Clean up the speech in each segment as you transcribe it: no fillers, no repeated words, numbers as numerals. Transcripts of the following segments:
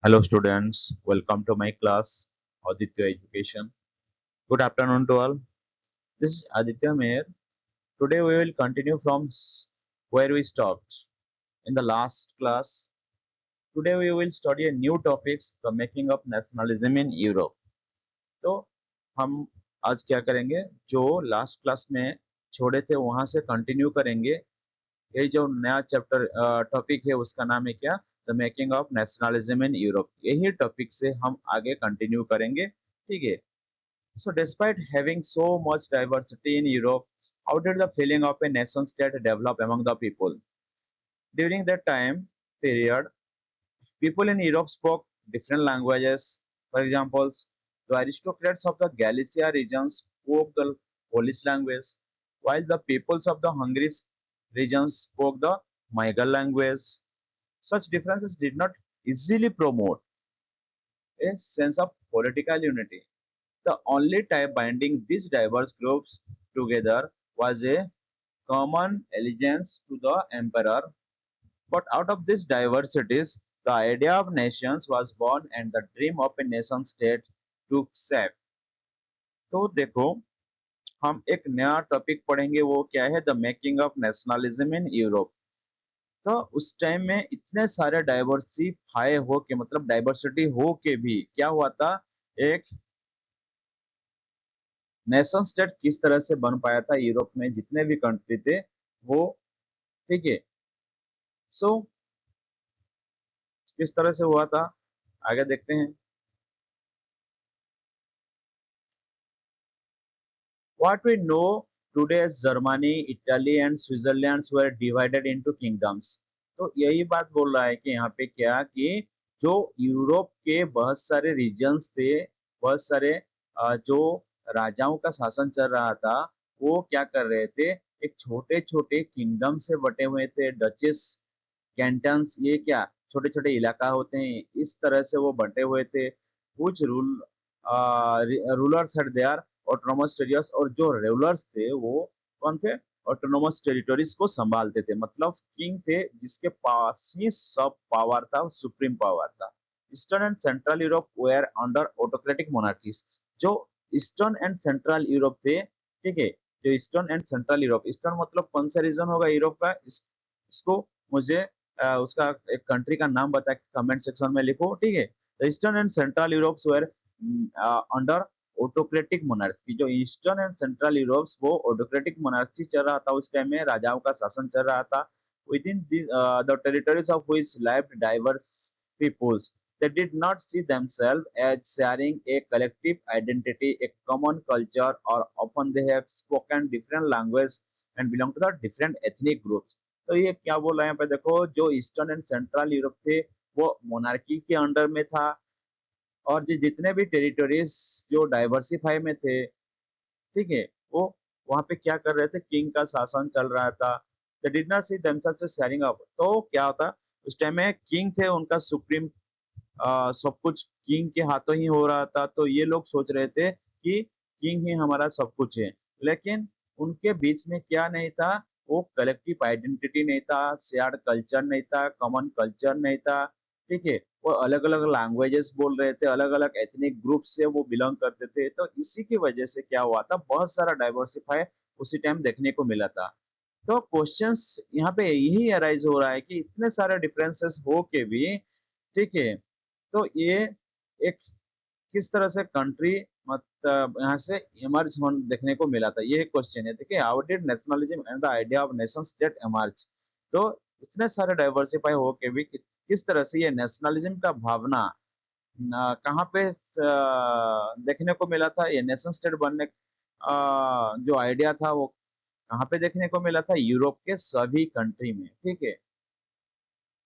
Hello students, welcome to my class Aditya Education. Good afternoon to all. This is Aditya Meher. Today we will continue from where we stopped in the last class. Today we will study a new topics, the making of nationalism in Europe. तो हम आज क्या करेंगे, जो last class में छोड़े थे वहां से कंटिन्यू करेंगे। ये जो नया चैप्टर टॉपिक है उसका नाम है क्या, the making of nationalism in Europe. यही टॉपिक से हम आगे कंटिन्यू करेंगे, ठीक है। So despite having so much diversity in Europe, how did the feeling of a nation state develop among the people? During that time period, people in Europe spoke different languages. For example, the aristocrats of the Galicia region spoke the Polish language, while the peoples of the Hungary region spoke the Magyar language. Such differences did not easily promote a sense of political unity. The only tie binding these diverse groups together was a common allegiance to the emperor. But out of these diversities, the idea of nations was born and the dream of a nation state took shape. तो देखो, हम एक नया topic पढ़ेंगे, वो क्या है, the making of nationalism in Europe. तो उस टाइम में इतने सारे डाइवर्सिफाई हो के, मतलब डाइवर्सिटी हो के भी क्या हुआ था, एक नेशन स्टेट किस तरह से बन पाया था यूरोप में जितने भी कंट्री थे वो, ठीक है। सो किस तरह से हुआ था, आगे देखते हैं। What we know today as Germany, Italy and Switzerland were divided into kingdoms। तो यही बात बोल रहा है कि यहाँ पे क्या, कि जो यूरोप के बहुत सारे रीजन्स थे, बहुत सारे जो राजाओं का शासन चल रहा था, वो क्या कर रहे थे, एक छोटे छोटे किंगडम से बटे हुए थे। डचेस, कैंटन्स, ये क्या छोटे छोटे इलाका होते हैं, इस तरह से वो बटे हुए थे। कुछ rulers had there autonomous territories, और जो रूलर्स थे वो कौन थे, ऑटोनोमस टेरिटरीज को संभालते थे। मतलब किंग थे जिसके पास ही सब पावर था, सुप्रीम पावर था। Eastern and central Europe were under autocratic monarchies. जो ईस्टर्न एंड सेंट्रल यूरोप थे, ठीक है, जो eastern and central Europe, eastern मतलब कौन सा रीजन होगा यूरोप का, इसको मुझे उसका एक कंट्री का नाम बता के कमेंट सेक्शन में लिखो, ठीक है। Eastern and central Europe were under autocratic monarchy. जो ईस्टर्न एंड सेंट्रल यूरोप वो ऑटोक्रेटिक मोनार्की चल रहा था उस टाइम में, राजाओं का शासन चल रहा था। Within the territories of which lived diverse peoples, they did not see themselves as sharing a collective identity, a common culture, or often they have spoken different language and belong to the different ethnic groups। तो ये क्या बोल रहे हैं यहाँ पे देखो, जो ईस्टर्न एंड सेंट्रल यूरोप थे वो मोनार्की के अंडर में था, और जो जितने भी टेरिटरीज जो डाइवर्सिफाई में थे, ठीक है, वो वहां पे क्या कर रहे थे, किंग का शासन चल रहा था। they did not see themselves as sharing up। तो क्या होता, उस टाइम में किंग थे, उनका सुप्रीम सब कुछ किंग के हाथों ही हो रहा था। तो ये लोग सोच रहे थे कि किंग ही हमारा सब कुछ है, लेकिन उनके बीच में क्या नहीं था, वो कलेक्टिव आइडेंटिटी नहीं था, शेयर्ड कल्चर नहीं था, कॉमन कल्चर नहीं था, ठीक है। वो अलग अलग लैंग्वेजेस बोल रहे थे, अलग अलग एथनिक ग्रुप से वो बिलोंग करते थे। तो इसी की वजह से क्या हुआ था, बहुत सारा डाइवर्सिफाई उसी टाइम देखने को मिला था। तो क्वेश्चंस यहाँ पे यही अराइज हो रहा है कि इतने सारे डिफरेंसेस हो के भी, ठीक है, तो ये एक किस तरह से कंट्री मतलब यहाँ से इमर्ज होने देखने को मिला था, ये क्वेश्चन है। देखिए, how did nationalism and the idea of nation state emerge. तो इतने सारे डाइवर्सिफाई हो के भी किस तरह से ये नेशनलिज्म का भावना कहाँ पे देखने को मिला था, ये नेशन स्टेट बनने जो आइडिया था वो कहाँ पे देखने को मिला था, यूरोप के सभी कंट्री में, ठीक है।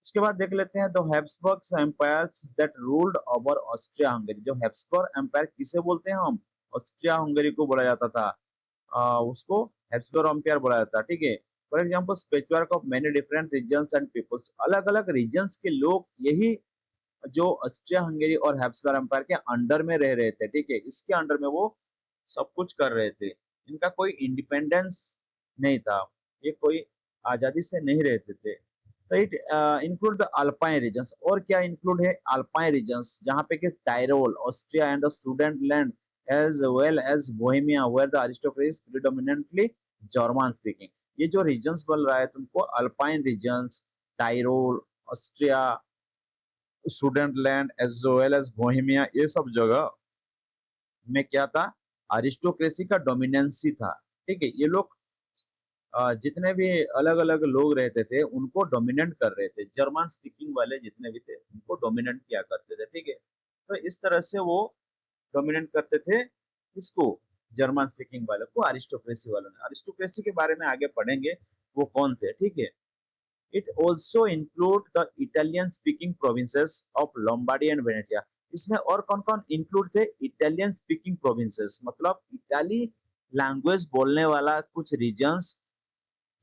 उसके बाद देख लेते हैं the Habsburg empires that ruled over Austria Hungary. जो हैब्सबर्ग एम्पायर किसे बोलते हैं हम, ऑस्ट्रिया हंगरी को बोला जाता था, उसको हैब्सबर्ग एम्पायर बोला जाता है, ठीक है। For example patchwork of many different regions and peoples, अलग अलग रीजन्स के लोग यही जो ऑस्ट्रिया हंगरी और हैब्सबर्ग एम्पायर के अंडर में रह रहे थे, ठीक है, इसके अंडर में वो सब कुछ कर रहे थे। इनका कोई इंडिपेंडेंस नहीं था, ये कोई आजादी से नहीं रहते थे। तो it include the alpine regions, और क्या इंक्लूड है अल्पाइन रीजन्स, जहाँ पे कि Tyrol, Austria and the Sudetenland as well as Bohemia where the aristocracy predominantly German speaking. ये जो रीजन्स बोल रहा है तुमको, alpine regions, Tyrol, Austria, Sudetenland as well as Bohemia, ये सब जगह में क्या था, अरिस्टोक्रेसी का डोमिनेंसी था। ठीक है, ये लोग जितने भी अलग अलग लोग रहते थे उनको डोमिनेट कर रहे थे, जर्मन स्पीकिंग वाले जितने भी थे उनको डोमिनेट किया करते थे। ठीक है, तो इस तरह से वो डोमिनेट करते थे इसको, जर्मन स्पीकिंग वाले को, अरिस्टोक्रेसी वालों ने। अरिस्टोक्रेसी के बारे में आगे पढ़ेंगे वो कौन थे। ठीक है, it also include the Italian speaking provinces of Lombardy and Venetia. इसमें और कौन कौन इंक्लूड थे, इटालियन स्पीकिंग प्रोविंसेस मतलब इटाली लैंग्वेज बोलने वाला कुछ रीजन्स,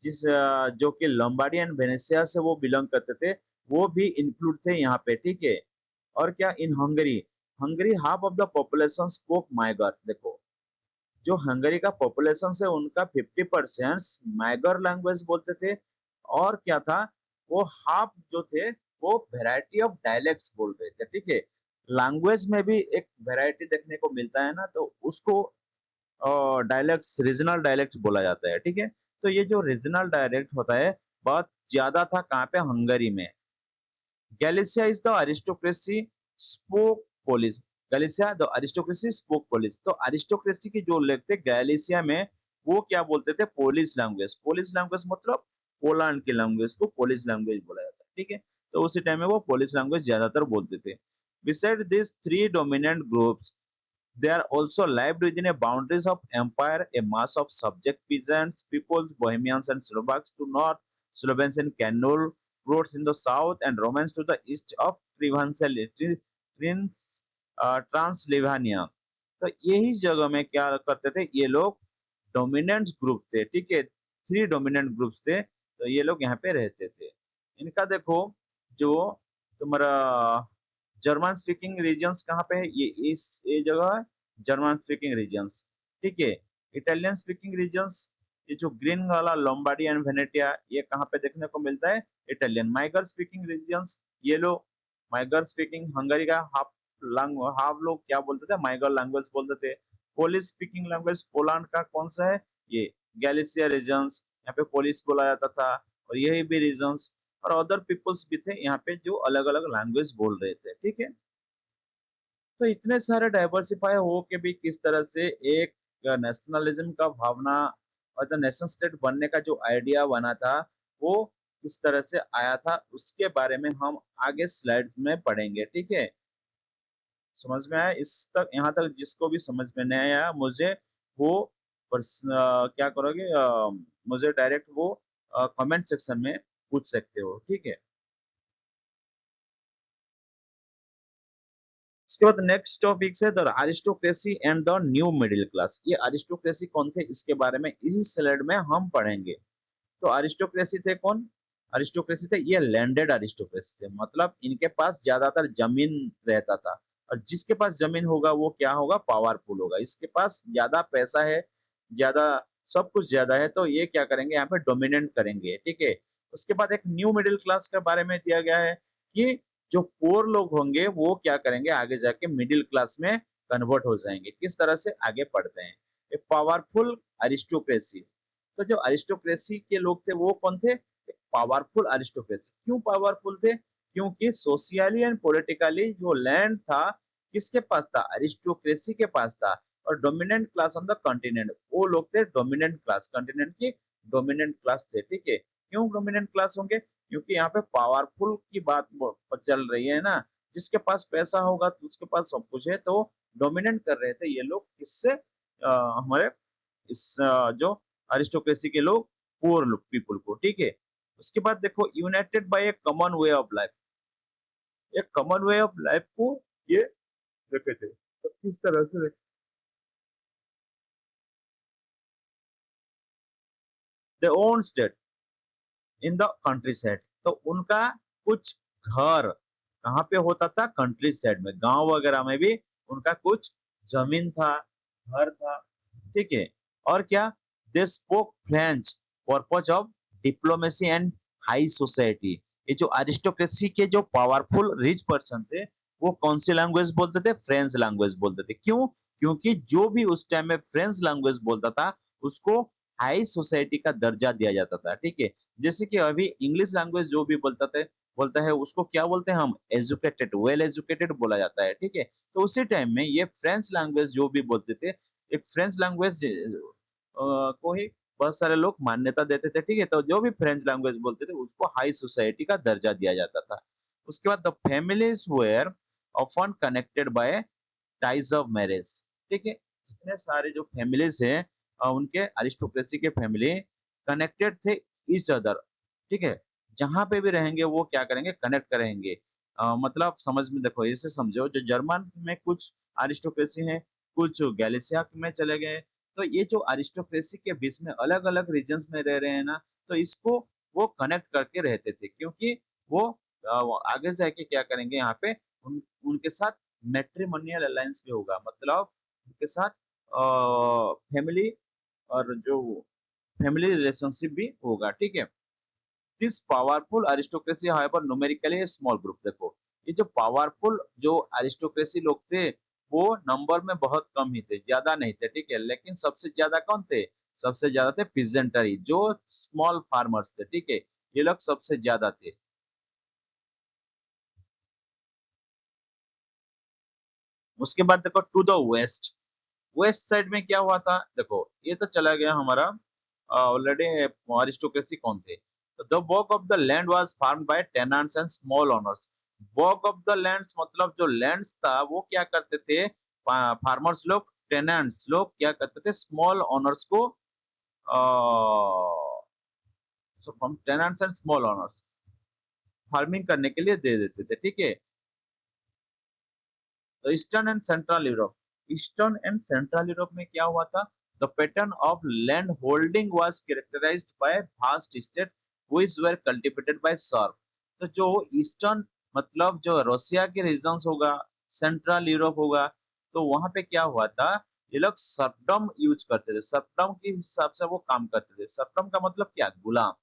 जो कि लोम्बार्डी एंड वेनेसिया से वो बिलोंग करते थे, वो भी इंक्लूड थे यहाँ पे। ठीक है, और क्या, in Hungary, Hungary half of the population spoke Magyar. देखो, जो हंगरी का पॉपुलेशन है उनका 50% माइगर लैंग्वेज बोलते थे, और क्या था, वो हाफ जो थे वो वेराइटी ऑफ डायलेक्ट्स बोल रहे थे। ठीक है, लैंग्वेज में भी एक वेराइटी देखने को मिलता है ना, तो उसको डायलेक्ट्स, रीजनल डायलेक्ट बोला जाता है। ठीक है, तो ये जो रीजनल डायलेक्ट होता है बहुत ज्यादा था कहाँ पे, हंगरी में। Galicia is the aristocracy spoke police, Galicia the aristocracy spoke police. तो अरिस्टोक्रेसी की जो लोग थे गैलिसिया में, वो क्या बोलते थे, पोलिश लैंग्वेज। पोलिश लैंग्वेज मतलब पोलैंड की लैंग्वेज को पोलिश लैंग्वेज बोला जाता है। ठीक है, तो उसी टाइम में वो पोलिश लैंग्वेज ज्यादातर बोलते थे। Beside this three dominant groups, there also lived within a boundaries of empire a mass of subject peasants peoples, Bohemians and Slovaks to north, Slovens and Canol, Croats in the south, and Romans to the east of Transylvania। तो यही जगह में क्या करते थे ये लोग, dominant group थे। ठीक है, थ्री डोमिनेंट ग्रुप्स थे, तो ये लोग यहाँ पे रहते थे। इनका देखो, जो तुम्हारा जर्मन स्पीकिंग रीजन्स कहाँ पे है, ये जगह है जर्मन स्पीकिंग रीजन्स। ठीक है, इटालियन स्पीकिंग रीजन्स, ये जो ग्रीन वाला लोम्बार्डी एंड वेनेटिया, ये कहाँ पे देखने को मिलता है, इटालियन। माइगर स्पीकिंग रीजन्स, ये लोग माइगर स्पीकिंग, हंगरी का हाफ लोग क्या बोलते थे, माइगर लैंग्वेज बोलते थे। पोलिश स्पीकिंग लैंग्वेज, पोलैंड का कौन सा है, ये गैलिसिया रीजन्स, यहाँ पे पोलिश बोला जाता था, और यही भी रीजन्स, और अदर पीपल्स भी थे यहाँ पे जो अलग अलग लैंग्वेज बोल रहे थे। ठीक है, तो इतने सारे डाइवर्सिफाई हो के भी किस तरह से एक नेशनलिज्म का भावना और द नेशन स्टेट बनने का जो आइडिया बना था, वो किस तरह से आया था, उसके बारे में हम आगे स्लाइड्स में पढ़ेंगे। ठीक है, समझ में आया इस तक, यहाँ तक जिसको भी समझ में नहीं आया मुझे वो क्या करोगे, मुझे डायरेक्ट वो कमेंट सेक्शन में पूछ सकते हो। ठीक है, इसके बाद नेक्स्ट टॉपिक है the aristocracy and the new middle class. ये अरिस्टोक्रेसी कौन थे इसके बारे में इसी स्लाइड में हम पढ़ेंगे। तो अरिस्टोक्रेसी थे कौन, अरिस्टोक्रेसी थे ये लैंडेड अरिस्टोक्रेसी थे, मतलब इनके पास ज्यादातर जमीन रहता था, और जिसके पास जमीन होगा वो क्या होगा, पावरफुल होगा। इसके पास ज्यादा पैसा है, ज्यादा सब कुछ ज्यादा है, तो ये क्या करेंगे, यहाँ पे डोमिनेट करेंगे। ठीक है, उसके बाद एक न्यू मिडिल क्लास के बारे में दिया गया है कि जो पोर लोग होंगे वो क्या करेंगे, आगे जाके मिडिल क्लास में कन्वर्ट हो जाएंगे। किस तरह से, आगे पढ़ते हैं। एक पावरफुल अरिस्टोक्रेसी, तो जो अरिस्टोक्रेसी के लोग थे वो कौन थे, पावरफुल अरिस्टोक्रेसी। क्यों पावरफुल थे, क्योंकि सोशियली एंड पॉलिटिकली जो लैंड था किसके पास था, अरिस्टोक्रेसी के पास था। और dominant class on the continent, वो लोग थे डोमिनेंट क्लास, कॉन्टिनेंट की डोमिनेंट क्लास थे। ठीक है, क्यों डोमिनेंट क्लास होंगे, क्योंकि यहाँ पे पावरफुल की बात चल रही है ना, जिसके पास पैसा होगा तो उसके पास सब कुछ है, तो डोमिनेट कर रहे थे ये लोग किससे, हमारे जो अरिस्टोक्रेसी के लोग, पुअर पीपल को। ठीक है, उसके बाद देखो united by a common way of life, एक कॉमन वे ऑफ लाइफ को ये देखे थे, तो किस तरह से, they own state in the countryside. तो उनका कुछ घर कहाँ पे होता था, कंट्री साइड में, गांव वगैरह में भी उनका कुछ जमीन था, घर था। ठीक है, और क्या, they spoke French purpose of diplomacy and high society. ये जो अरिस्टोक्रेसी के जो पावरफुल रिच पर्सन थे, वो कौन सी लैंग्वेज बोलते थे? फ्रेंच लैंग्वेज बोलते थे। क्यों? क्योंकि जो भी उस टाइम में फ्रेंच लैंग्वेज बोलता था, उसको हाई सोसाइटी का दर्जा दिया जाता था, ठीक है? जैसे कि अभी इंग्लिश लैंग्वेज जो भी बोलता है, उसको क्या बोलते हैं हम? एजुकेटेड, वेल एजुकेटेड बोला जाता है, ठीक है? तो उसी टाइम में ये फ्रेंच लैंग्वेज जो भी बोलते थे, एक फ्रेंच लैंग्वेज को ही बहुत सारे लोग मान्यता देते थे, ठीक है? तो जो भी फ्रेंच लैंग्वेज बोलते थे, उसको हाई सोसाइटी का दर्जा दिया जाता था। उसके बाद the families were often connected by ties of marriage, ठीक है? जितने सारे जो फैमिलीज हैं, उनके अरिस्टोक्रेसी के फैमिली कनेक्टेड थे ईच अदर, ठीक है? जहां पे भी रहेंगे वो क्या करेंगे? कनेक्ट करेंगे। मतलब समझ में देखो, ऐसे समझो, जो जर्मन में कुछ अरिस्टोक्रेसी है, कुछ गैलिसिया में चले गए, तो ये जो अरिस्टोक्रेसी के बीच में अलग अलग रीजन्स में रह रहे हैं ना, तो इसको वो कनेक्ट करके रहते थे, क्योंकि वो आगे जाके क्या करेंगे यहाँ पे, उनके साथ मैट्रिमोनियल अलायंस भी होगा, मतलब उनके साथ फैमिली, और जो फैमिली रिलेशनशिप भी होगा, ठीक है? This powerful aristocracy however numerically small group, देखो, ये जो पावरफुल जो अरिस्टोक्रेसी लोग थे, वो नंबर में बहुत कम ही थे, ज्यादा नहीं थे, ठीक है? लेकिन सबसे ज्यादा कौन थे? सबसे ज्यादा थे पिजेंटरी, जो स्मॉल फार्मर्स थे, ठीक है? ये लोग सबसे ज्यादा थे। उसके बाद देखो to the west, west side में क्या हुआ था? देखो, ये तो चला गया हमारा, ऑलरेडी अरिस्टोक्रेसी कौन थे? The work of the land was farmed by tenants and small owners. Work of the lands मतलब जो लैंड्स था, वो क्या करते थे? फार्मर्स लोग, टेनेंट्स लोग क्या करते थे? स्मॉल ओनर्स को, from tenants and small owners farming करने के लिए दे देते थे, ठीक है? तो eastern and central Europe, eastern and central Europe में क्या हुआ था? The pattern of land holding was characterised by vast state which were cultivated by serf. तो जो ईस्टर्न मतलब जो रशिया के रीजन्स होगा, सेंट्रल यूरोप होगा, तो वहां पे क्या हुआ था? ये लोग सर्फडम यूज करते थे, सर्फडम के हिसाब से वो काम करते थे। सर्फडम का मतलब क्या? गुलाम।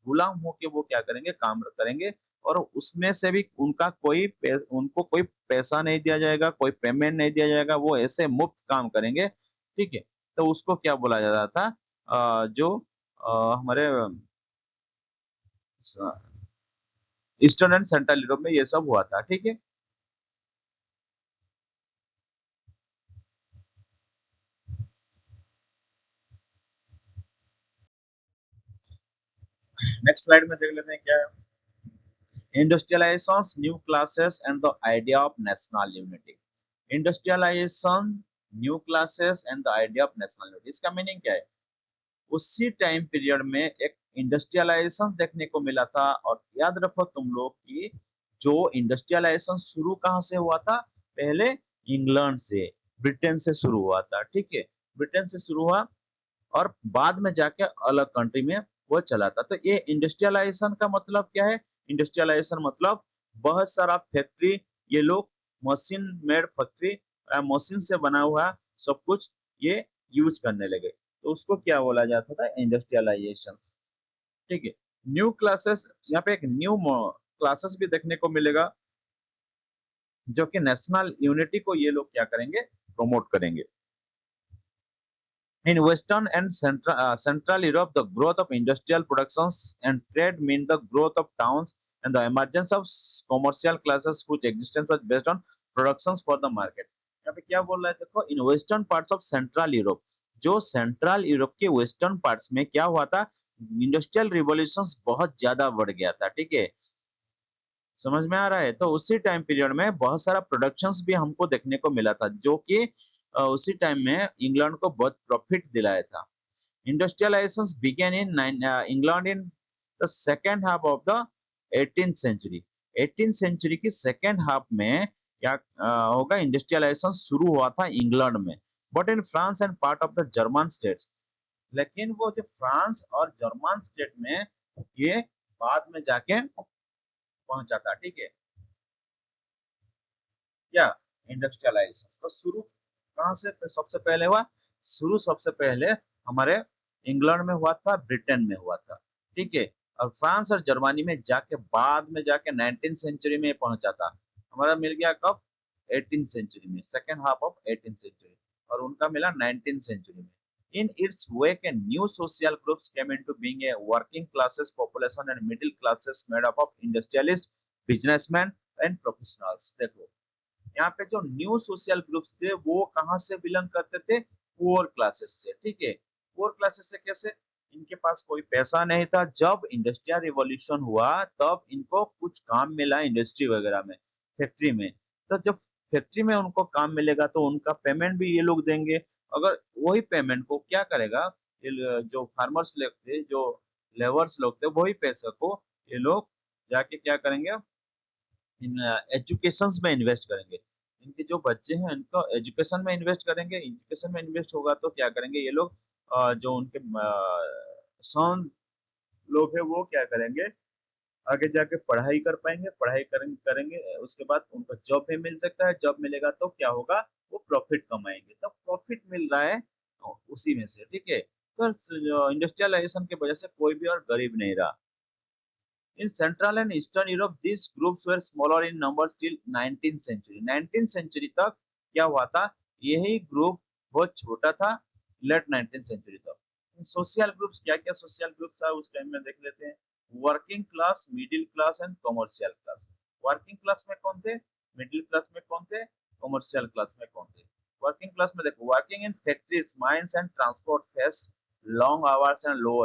गुलाम होके वो क्या करेंगे? काम करेंगे, और उसमें से भी उनको कोई पैसा नहीं दिया जाएगा, कोई पेमेंट नहीं दिया जाएगा, वो ऐसे मुफ्त काम करेंगे, ठीक है? तो उसको क्या बोला जाता था? जो हमारे ईस्टर्न एंड सेंट्रल यूरोप में ये सब हुआ था, ठीक है? नेक्स्ट स्लाइड में देख लेते हैं क्या है। Industrialisation, new classes and the idea of national unity. Industrialisation, new classes and the idea of national unity, इसका मीनिंग क्या है? उसी टाइम पीरियड में एक इंडस्ट्रियलाइजेशन देखने को मिला था। और याद रखो तुम लोग कि जो इंडस्ट्रियलाइजेशन शुरू कहाँ से हुआ था? पहले इंग्लैंड से, ब्रिटेन से शुरू हुआ था, ठीक है? ब्रिटेन से शुरू हुआ, और बाद में जाके अलग कंट्री में वो चला था। तो ये इंडस्ट्रियलाइजेशन का मतलब क्या है? इंडस्ट्रियलाइजेशन मतलब बहुत सारा फैक्ट्री, ये लोग मशीन मेड फैक्ट्री, मशीन से बना हुआ सब कुछ ये यूज करने लगे, तो उसको क्या बोला जाता था? इंडस्ट्रियलाइजेशन, ठीक है? न्यू क्लासेस, यहाँ पे एक न्यू क्लासेस भी देखने को मिलेगा, जो कि नेशनल यूनिटी को ये लोग क्या करेंगे? प्रमोट करेंगे। In Western and Central Europe, the growth of industrial productions and trade meant the growth of towns and the emergence of commercial classes whose existence was based on productions for the market. यहाँ पे क्या बोल रहा है? देखो, in western parts of central Europe, जो central Europe के western parts में क्या हुआ था? इंडस्ट्रियल रिवॉल्यूशन बहुत ज्यादा बढ़ गया था, ठीक है? समझ में आ रहा है? तो उसी टाइम पीरियड में बहुत सारा प्रोडक्शंस भी हमको देखने को मिला था, जो कि उसी टाइम में इंग्लैंड को बहुत प्रॉफिट दिलाया था। Industrialisation began in England in the second half of the 18th century. 18th century की सेकेंड हाफ में क्या होगा? इंडस्ट्रियलाइजेशन शुरू हुआ था इंग्लैंड में, but in France and part of the German states. लेकिन वो जो फ्रांस और जर्मन स्टेट में ये बाद में जाके पहुंचा था, ठीक है? क्या? इंडस्ट्रियलाइजेशन तो शुरू कहाँ से सबसे पहले हुआ? शुरू सबसे पहले हमारे इंग्लैंड में हुआ था, ब्रिटेन में हुआ था, ठीक है? और फ्रांस और जर्मनी में जाके बाद में जाके 19th सेंचुरी में पहुंचा था। हमारा मिल गया कब? 18th सेंचुरी में, second half of 18th century, और उनका मिला 19th सेंचुरी में। In its wake, a new social groups came into being, a working classes population and middle classes made up of industrialists, businessmen and professionals। देखो यहाँ पे जो new social groups थे वो कहाँ से बिलोंग करते थे? पुअर क्लासेस से। ठीक है, पुअर क्लासेस से कैसे? इनके पास कोई पैसा नहीं था। जब इंडस्ट्रियल रिवॉल्यूशन हुआ तब इनको कुछ काम मिला इंडस्ट्री वगैरह में, फैक्ट्री में। तो जब फैक्ट्री में उनको काम मिलेगा तो उनका पेमेंट भी ये लोग देंगे। अगर वही पेमेंट को क्या करेगा, जो फार्मर्स लोग थे, जो लेबर्स लोग थे, वही पैसे को ये लोग जाके क्या करेंगे, इन एजुकेशन में इन्वेस्ट करेंगे। इनके जो बच्चे हैं इनको एजुकेशन में इन्वेस्ट करेंगे। एजुकेशन में इन्वेस्ट होगा तो क्या करेंगे ये लोग, जो उनके सन लोग हैं वो क्या करेंगे, आगे जाके पढ़ाई कर पाएंगे। पढ़ाई करेंगे करेंगे उसके बाद उनको जॉब भी मिल सकता है। जॉब मिलेगा तो क्या होगा, वो प्रॉफिट कमाएंगे। तो प्रॉफिट मिल रहा है उसी में से। ठीक है, तो इंडस्ट्रियलाइजेशन की वजह से कोई भी और गरीब नहीं रहा। In Central and Eastern Europe, these groups were smaller in number till 19th century। 19th century तक क्या हुआ था, यही ग्रुप बहुत छोटा था, लेट 19th century तक। सोशल ग्रुप्स, क्या क्या सोशल ग्रुप्स था उस टाइम में देख लेते हैं। Working class, middle class and commercial class. Working class में कौन थे, मिडिल क्लास में कौन थे, कमर्शियल क्लास में कौन थे? वर्किंग क्लास में देखो, working in factories, mines and transport face long hours and low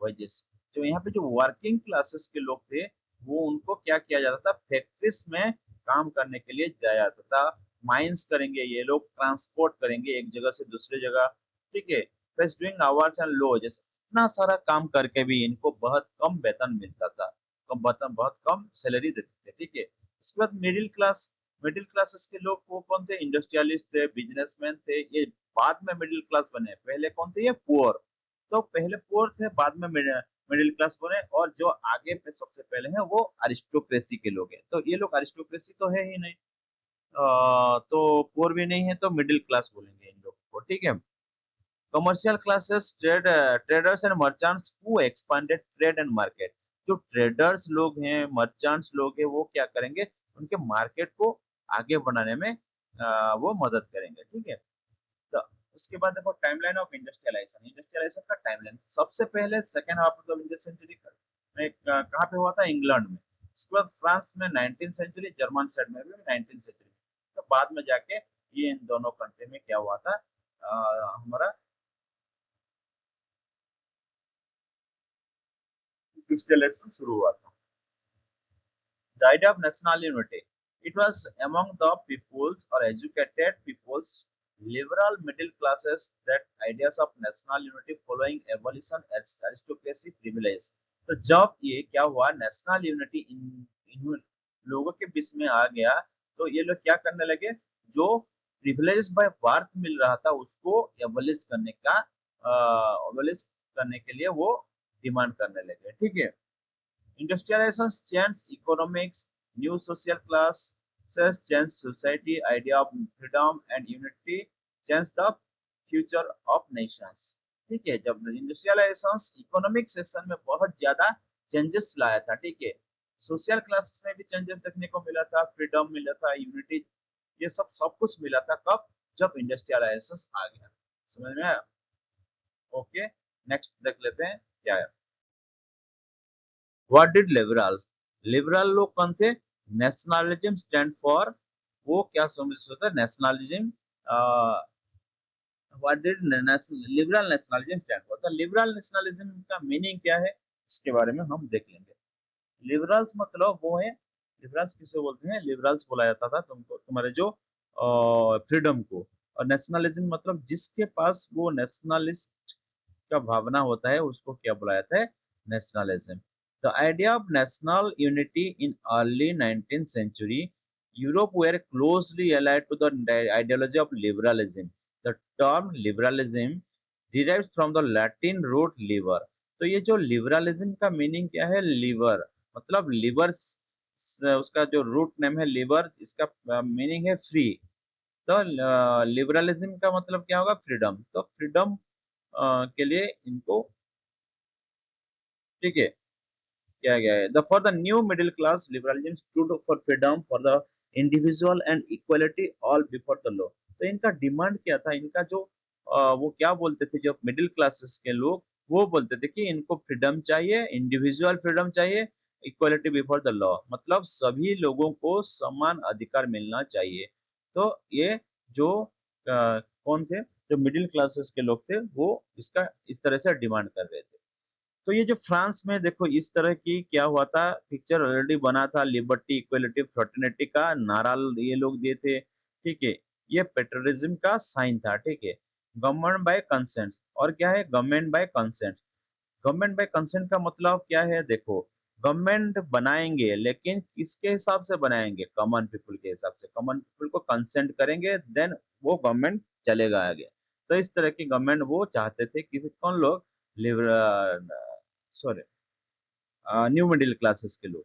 wages. तो यहाँ पे जो वर्किंग क्लासेस के लोग थे वो उनको क्या किया जाता था, फैक्ट्रीज में काम करने के लिए जाया जाता था। माइंस करेंगे ये लोग, ट्रांसपोर्ट करेंगे एक जगह से दूसरी जगह। ठीक है, plus doing hours and low, जैसे इतना सारा काम करके भी इनको बहुत कम वेतन मिलता था, कम वेतन, बहुत कम सैलरी देते थे। ठीक है, उसके बाद मिडिल क्लास, मिडिल क्लासेस के लोग वो कौन थे, इंडस्ट्रियलिस्ट थे, बिजनेसमैन थे। ये बाद में मिडिल क्लास बने, पहले कौन थे, ये पुअर। तो पहले पुअर थे, बाद में मिडिल क्लास बने, और जो आगे पे सबसे पहले हैं वो अरिस्टोक्रेसी के लोग हैं। तो ये लोग अरिस्टोक्रेसी तो है ही नहीं, तो पुअर भी नहीं है, तो मिडिल क्लास बोलेंगे इन लोग को। ठीक है, commercial classes, traders and merchants who expanded trade and market. जो ट्रेडर्स लोग हैं, मर्चेंट्स लोग हैं, वो क्या करेंगे, उनके मार्केट को आगे बढ़ाने में वो मदद करेंगे। ठीक है, तो उसके बाद देखो टाइमलाइन ऑफ इंडस्ट्रियलाइजेशन। इंडस्ट्रियलाइजेशन का टाइमलाइन सबसे पहले second half of Indian century में कहाँ पे हुआ था, इंग्लैंड में। उसके बाद फ्रांस में 19th सेंचुरी, जर्मन साइड में भी 19th सेंचुरी। तो बाद में जाके ये इन दोनों कंट्री में क्या हुआ था, हमारा इंडस्ट्रियलाइजेशन शुरू हुआ था। The idea of national unity. It was among the peoples or educated peoples, liberal middle classes, that ideas of national unity following abolition as aristocracy privilege। तो जब ये क्या हुआ, नेशनल यूनिटी इन लोगों के बीच में आ गया, तो ये लोग क्या करने लगे, जो प्रिविलेज बाय बर्थ मिल रहा था उसको एबलिश करने का, एबलिश करने के लिए वो डिमांड करने लगे। ठीक है, industrialization changed economics, new social classes changed society, idea of freedom and unity changed the future of nations। ठीक है, जब इंडस्ट्रियलाइजेशन इकोनॉमिक सेक्शन में बहुत ज्यादा चेंजेस लाया था। ठीक है, सोशल क्लासेस में भी चेंजेस देखने को मिला था, फ्रीडम मिला था, यूनिटी, ये सब सब कुछ मिला था कब, जब इंडस्ट्रियलाइजेशन आ गया। समझ में आया? ओके, नेक्स्ट देख लेते हैं क्या है। व्हाट डिड लिबरल, लिबरल लोग कौन थे, नेशनलिज्म स्टैंड फॉर, वो क्या समझ होता है nationalism, what did liberal nationalism stand for. तो लिबरल नेशनलिज्म का मीनिंग क्या है, इसके बारे में हम देख लेंगे। लिबरल्स मतलब वो है, लिबरल्स किसे बोलते हैं, लिबरल्स बोला जाता था तुमको, तुम्हारे जो फ्रीडम को। और नेशनलिज्म मतलब जिसके पास वो नेशनलिस्ट का भावना होता है उसको क्या बोला जाता है, nationalism. The idea of national unity in early 19th century Europe were closely allied to the ideology of liberalism। The term liberalism derives from the Latin root liber। तो ये जो लिबरलिज्म का मीनिंग क्या है, लिवर मतलब Libre, उसका जो root name है लिबर, इसका मीनिंग है फ्री। तो लिबरलिज्म का मतलब क्या होगा, फ्रीडम। तो फ्रीडम के लिए इनको, ठीक है, क्या गया है, the for the new middle class liberalism stood for freedom for the individual and equality all before the law. तो इनका डिमांड क्या था, इनका जो वो क्या बोलते थे, जो मिडिल क्लासेस के लोग वो बोलते थे कि इनको फ्रीडम चाहिए, इंडिविजुअल फ्रीडम चाहिए, इक्वलिटी बिफोर द लॉ, मतलब सभी लोगों को समान अधिकार मिलना चाहिए। तो ये जो कौन थे, जो मिडिल क्लासेस के लोग थे वो इसका इस तरह से डिमांड कर रहे थे। तो ये जो फ्रांस में देखो इस तरह की क्या हुआ था, पिक्चर ऑलरेडी बना था, लिबर्टी इक्वलिटी फ्रेटर्निटी का नारा ये लोग दिए थे, ठीक है। ये पेट्रियटिज्म का साइन था, ठीक है। गवर्नमेंट बाय कंसेंट, और क्या है government by consent. Government by consent का मतलब क्या है, देखो गवर्नमेंट बनाएंगे लेकिन किसके हिसाब से बनाएंगे, कॉमन पीपल के हिसाब से, कॉमन पीपल को कंसेंट करेंगे देन वो गवर्नमेंट चलेगा आगे। तो इस तरह की गवर्नमेंट वो चाहते थे, किसी कौन लोग, liberal, sorry, new middle classes के लोग।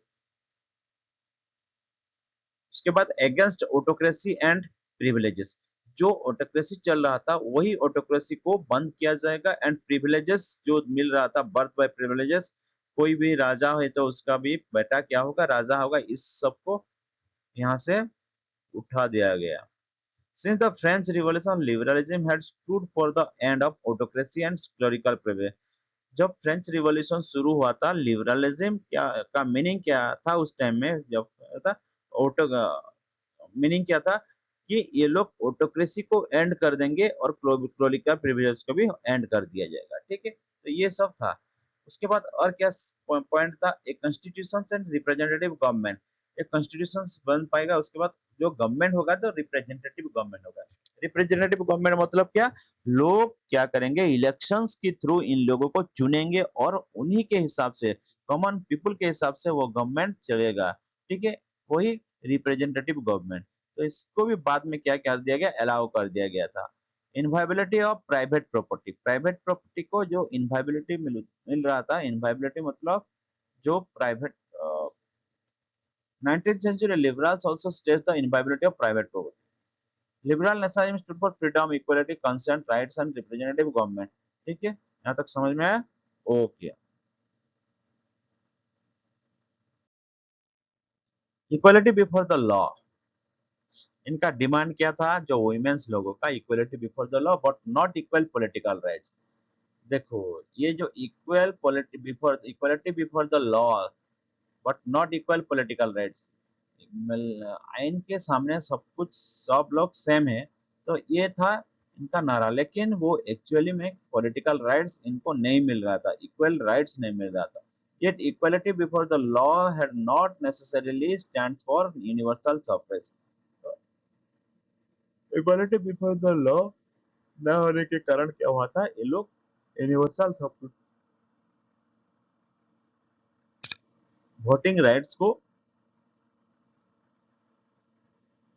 उसके बाद अगेंस्ट ऑटोक्रेसी एंड प्रिविलेजेस, जो ऑटोक्रेसी चल रहा था वही ऑटोक्रेसी को बंद किया जाएगा, एंड प्रिविलेजेस जो मिल रहा था, बर्थ बाय प्रिविलेजेस, कोई भी राजा है तो उसका भी बेटा क्या होगा, राजा होगा, इस सबको यहाँ से उठा दिया गया। Since the French Revolution, liberalism had stood for the end of autocracy and clerical privilege. जब फ्रेंच रिवॉल्यूशन शुरू हुआ था, लिबरलिज्म क्या का मीनिंग क्या था उस टाइम में, जब था ऑटो, मीनिंग क्या था कि ये लोग ऑटोक्रेसी को एंड कर देंगे और क्लोरिकल प्रिविलेज को भी एंड कर दिया जाएगा, ठीक है। तो ये सब था। उसके बाद और क्या पॉइंट था, एक कॉन्स्टिट्यूशन एंड रिप्रेजेंटेटिव गवर्नमेंट। एक कॉन्स्टिट्यूशन बन पाएगा, उसके बाद जो गवर्नमेंट होगा तो रिप्रेजेंटेटिव गवर्नमेंट होगा। रिप्रेजेंटेटिव गवर्नमेंट मतलब क्या, लोग क्या करेंगे, इलेक्शंस के थ्रू इन लोगों को चुनेंगे और उन्हीं के हिसाब से, कॉमन पीपल के हिसाब से वो गवर्नमेंट चलेगा, ठीक है। वही रिप्रेजेंटेटिव गवर्नमेंट। तो इसको भी बाद में क्या कर दिया गया, अलाउ कर दिया गया था। Inviolability of private property, private property को जो इनवाइबिलिटी मिल रहा था, इनवाइबिलिटी मतलब जो private, 19th century liberals also stressed the inviolability of private property. Liberal nationalism stood for freedom, equality, consent, rights and representative government, ठीक है, यहाँ तक समझ में आया, okay. Equality before the law, इनका डिमांड क्या था, जो वुमेन्स लोगों का, equality before the law but not equal political rights. देखो ये जो equality before the law but not equal political rights, आइन के सामने सब कुछ, सब लोग सेम है, तो ये था इनका नारा। लेकिन वो एक्चुअली में पॉलिटिकल राइट्स इनको नहीं मिल रहा था, इक्वल राइट्स नहीं मिल रहा था। Yet equality before the law had not necessarily stands for universal suffrage. Equality before the law न होने के कारण क्या हुआ था, ये लोग यूनिवर्सल सफरेज, वोटिंग राइट्स को,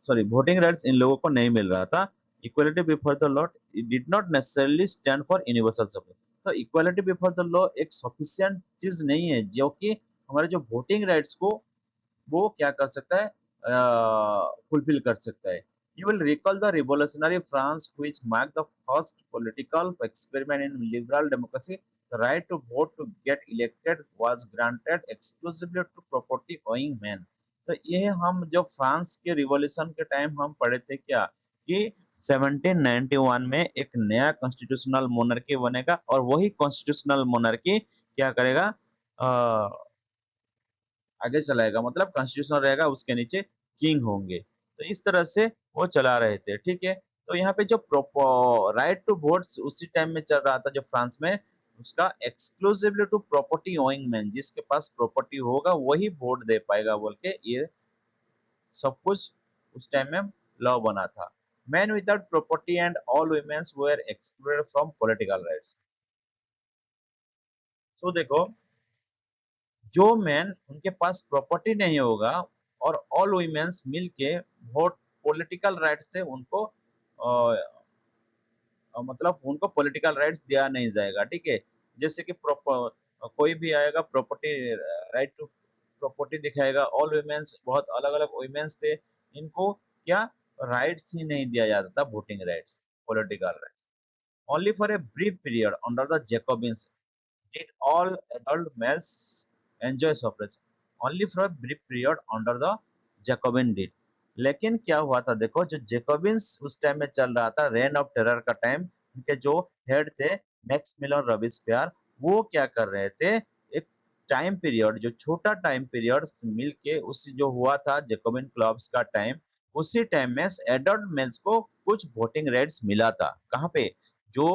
सॉरी वोटिंग राइट्स इन लोगों को नहीं मिल रहा था। Equality before the law did not necessarily stand for universal suffrage. तो इक्वालिटी बिफोर द लॉ एक सफिशिएंट चीज नहीं है जो कि हमारे जो वोटिंग राइट्स को वो क्या कर सकता है, फुलफिल कर सकता है। You will recall the revolutionary France, which marked the first political experiment in liberal democracy. The right to vote to get elected was granted exclusively to property owning men. तो ये हम जो फ्रांस के revolution के time हम पढ़े थे क्या, कि 1791 में एक नया कॉन्स्टिट्यूशनल मोनार्की बनेगा और वही कॉन्स्टिट्यूशनल मोनार्की क्या करेगा, आगे चलाएगा, मतलब कॉन्स्टिट्यूशन रहेगा, उसके नीचे किंग होंगे। तो इस तरह से वो चला रहे थे, ठीक है। तो यहाँ पे जो राइट टू वोट उसी टाइम में चल रहा था जो फ्रांस में, उसका exclusively to property owning man, जिसके पास प्रॉपर्टी होगा वही वोट दे पाएगा बोल के ये सब कुछ उस टाइम में लॉ बना था। Man without property and all womens were excluded from political rights. So देखो, जो मैन उनके पास प्रॉपर्टी नहीं होगा और ऑल वुमेन्स मिलके वोट, पॉलिटिकल राइट से उनको मतलब उनको पॉलिटिकल राइट्स दिया नहीं जाएगा, ठीक है। जैसे कि कोई भी आएगा प्रॉपर्टी, राइट टू प्रॉपर्टी दिखाएगा, ऑल वुमेन्स बहुत अलग अलग वुमेन्स थे, इनको क्या राइट्स ही नहीं दिया जाता था, voting rights, political rights. Only for a brief period under the Jacobins did all adult males enjoy suffrage only for a brief period under the Jacobin did. लेकिन क्या हुआ था देखो, जो जैकोबिन्स उस टाइम में चल रहा था, रेन ऑफ टेरर का टाइम, उनके जो हेड थे मैक्सिमिलियन रॉबिस्पियर, वो क्या कर रहे थे, एक टाइम पीरियड, जो छोटा टाइम पीरियड मिल के उस जो हुआ था जैकोबिन क्लब्स का टाइम, उसी टाइम में एडल्ट मेल्स को कुछ वोटिंग राइट्स मिला था। कहाँ पे? जो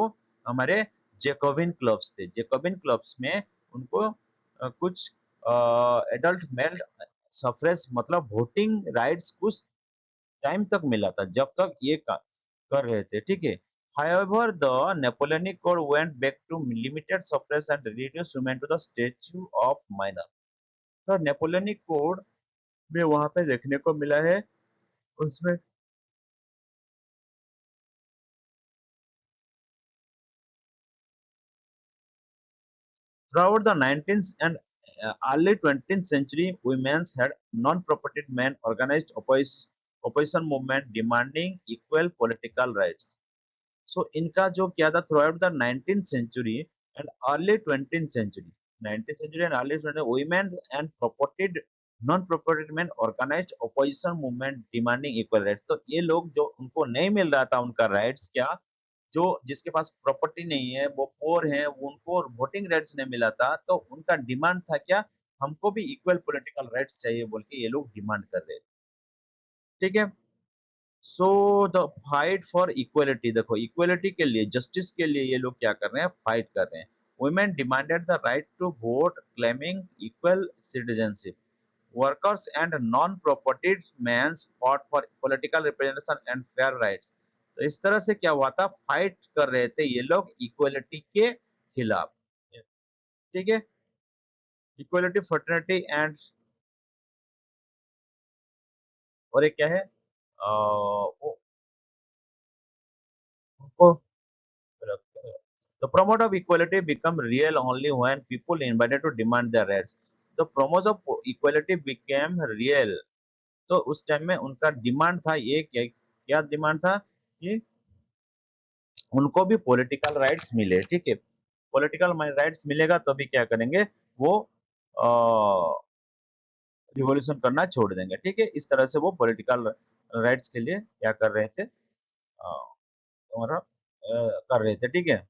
हमारे जैकोबिन क्लब्स थे, जैकोबिन क्लब्स में उनको कुछ एडल्ट मेल सफरेज मतलब वोटिंग राइट्स कुछ टाइम तक मिला था, जब तक ये कर रहे थे, ठीक है। However, the Napoleonic Code went back to limited suffrage and reduced women to the statute of minor। तो नेपोलियनिक कोड में वहां पे देखने को मिला है, उसमें throughout the 19th and early 20th century, women had non-property men organized opposition movement demanding equal political rights। सो इनका जो क्या था, throughout the 19th century and early 20th century, 19th century and early 20th, women and propertied non propertied men organised opposition movement demanding equal rights. तो ये लोग जो उनको नहीं मिल रहा था उनका राइट्स, क्या जो जिसके पास प्रॉपर्टी नहीं है, वो पोर है, उनको वोटिंग राइट्स नहीं मिला था, तो उनका डिमांड था क्या, हमको भी इक्वल पॉलिटिकल राइट्स चाहिए बोल के ये लोग डिमांड कर रहे थे, ठीक है। So the fight for equality, देखो इक्वलिटी के लिए, जस्टिस के लिए ये लोग क्या कर रहे हैं, फाइट कर रहे हैं। Women demanded the right to vote claiming equal citizenship. Workers and non propertied mans fought for political representation and fair rights. तो इस तरह से क्या हुआ था, फाइट कर रहे थे ये लोग इक्वलिटी के खिलाफ, ठीक है। इक्वलिटी, फर्टर्निटी एंड, और एक क्या है, वो the promote of equality become real only when people invited to demand their rights। the promote of equality became real, तो उस टाइम में उनका डिमांड था ये, क्या क्या डिमांड था कि उनको भी पॉलिटिकल राइट्स मिले, ठीक है। पॉलिटिकल राइट्स मिलेगा तभी क्या करेंगे, वो रिवॉल्यूशन करना छोड़ देंगे, ठीक है। इस तरह से वो पॉलिटिकल राइट्स के लिए क्या कर रहे थे, हमारा कर रहे थे, ठीक है।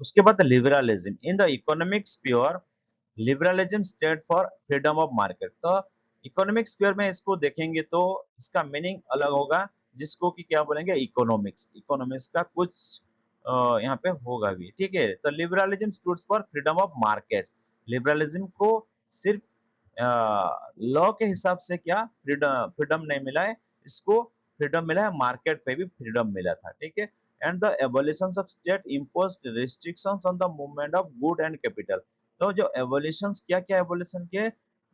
उसके बाद liberalism in the economic sphere, liberalism state for freedom of market. तो इकोनॉमिक स्फीयर में इसको देखेंगे तो इसका मीनिंग अलग होगा, जिसको कि क्या बोलेंगे, इकोनॉमिक्स, इकोनॉमिक्स का कुछ यहाँ पे होगा भी, ठीक है। तो liberalism stood for freedom of markets. Liberalism को सिर्फ लॉ के हिसाब से क्या फ्रीडम फ्रीडम नहीं मिला है, इसको फ्रीडम मिला है, मार्केट पे भी फ्रीडम मिला था, ठीक है। And the abolition of state imposed restrictions on the movement of good and capital. तो जो एबोलिशन, क्या क्या एबोलिशन के,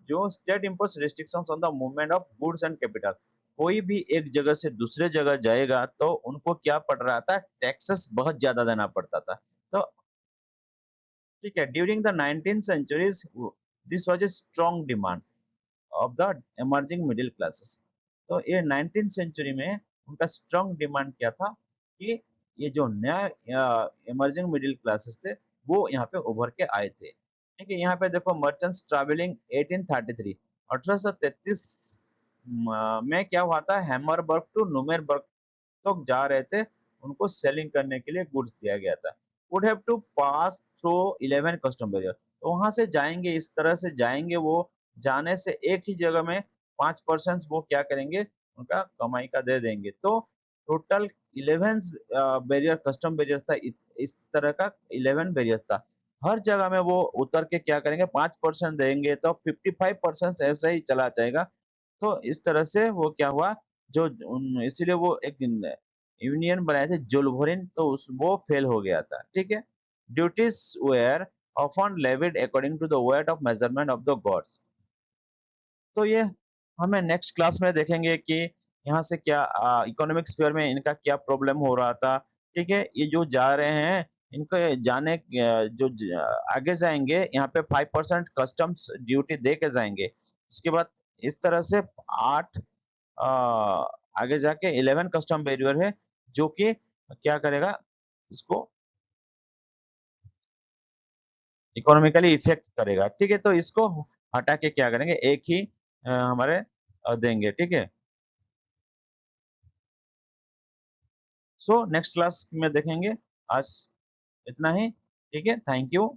जो state impose restrictions on the movement of goods and capital, कोई भी एक जगह से दूसरे जगह जाएगा तो उनको क्या पड़ रहा था, टैक्सेस बहुत ज्यादा देना पड़ता था। तो ठीक है, during the 19th centuries this was a strong demand of the emerging middle classes. तो ये 19th सेंचुरी में उनका स्ट्रॉन्ग डिमांड क्या था कि ये जो नया इमर्जिंग मिडिल क्लासेस थे, वो यहाँ पे उभर के आए थे, ठीक है। यहाँ पे देखो, मर्चेंट्स ट्रैवलिंग 1833, 1833 में क्या हुआ था, हैमरबर्ग टू नुमेरबर्ग तक जा रहे थे, उनको सेलिंग करने के लिए गुड्स दिया गया था। Would have to pass through 11 custom barrier. तो वहां से जाएंगे, इस तरह से जाएंगे वो, जाने से एक ही जगह में 5% वो क्या करेंगे, उनका कमाई का दे देंगे। तो टोटल 11 बैरियर, कस्टम बैरियर था, इस तरह का 11 बैरियर था। हर जगह में वो उतर के क्या करेंगे, 5% देंगे, तो 55% ऐसा ही चला जाएगा। तो इस तरह से वो क्या हुआ, जो इसीलिए वो एक यूनियन बनाए थे जोल्वोरिन, तो उस वो फेल हो गया था, ठीक है। Duties were often levied according to the weight of measurement of the goods. तो ये हमें नेक्स्ट क्लास में देखेंगे कि यहाँ से क्या इकोनॉमिक स्फीयर में इनका क्या प्रॉब्लम हो रहा था, ठीक है। ये जो जा रहे हैं, इनको जाने आगे जाएंगे, यहाँ पे 5% कस्टम्स ड्यूटी दे के जाएंगे। उसके बाद इस तरह से 8 आगे जाके 11 कस्टम बैरियर है, जो कि क्या करेगा, इसको इकोनॉमिकली इफेक्ट करेगा। ठीक है, तो इसको हटा के क्या करेंगे, एक ही हमारे देंगे। ठीक है, सो नेक्स्ट क्लास में देखेंगे। आज इतना ही। ठीक है, थैंक यू।